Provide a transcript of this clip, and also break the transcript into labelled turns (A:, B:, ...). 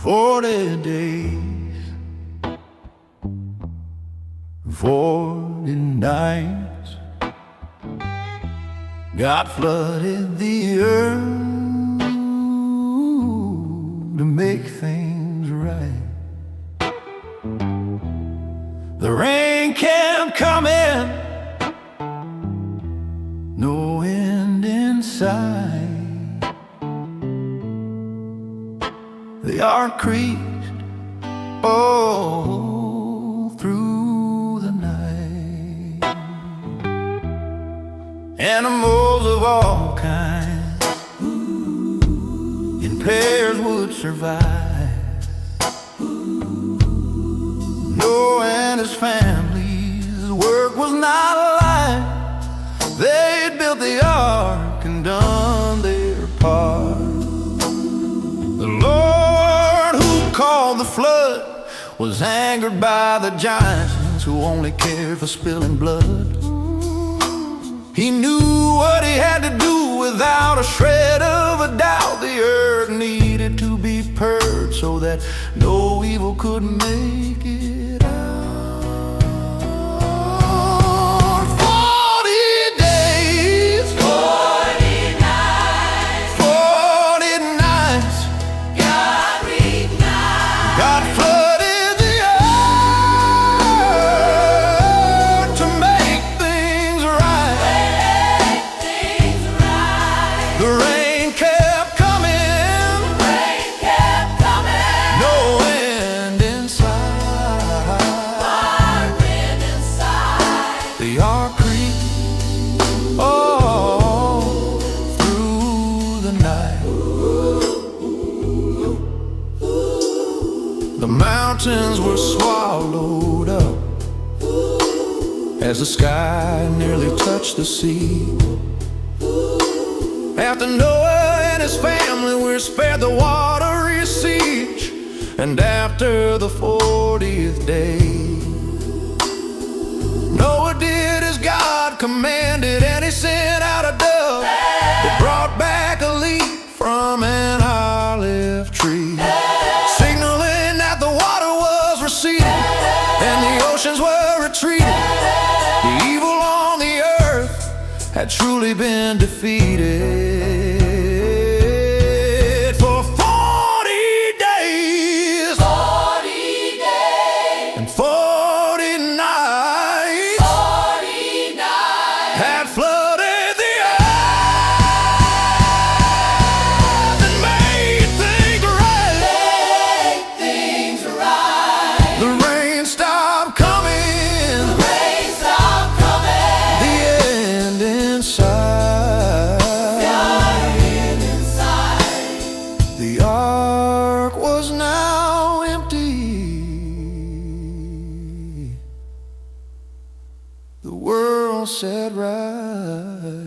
A: 40 days, 40 nights, God flooded the earth to make things right. The rain kept coming, no end in sight. The ark creaked all through the night. Animals of all kinds in pairs would survive. Noah and his family's work was not light. They'd built the ark and done their part. The Lord who called the flood was angered by the giants who only cared for spilling blood. He knew what he had to do without a shred of a doubt. The earth needed to be purged so that no evil could make it out. 40 days,
B: 40 nights,
A: 40 nights,
B: God reignited.
A: God flooded the earth to make things right.
B: Make things right.
A: The rain kept coming,
B: Rain kept coming.
A: no end in sight.
B: Fire wind inside.
A: The ark creaked all through the night. The mountains were swallowed up as the sky nearly touched the sea. After Noah and his family were spared the watery siege, and after the 40th day, Noah did as God commanded, and he sent out a dove that brought back a leaf from an olive tree, signaling that the water was receding and the oceans were retreating. The evil on the earth had truly been defeated. For 40 days
B: 40 days,
A: and 40 nights
B: 40 nights.
A: had flooded the earth and made things right.
B: Make things right.
A: The rain stopped coming,
B: Rain stopped coming.
A: the end in sight.
B: Fire wind inside.
A: The ark was now empty. The world said right.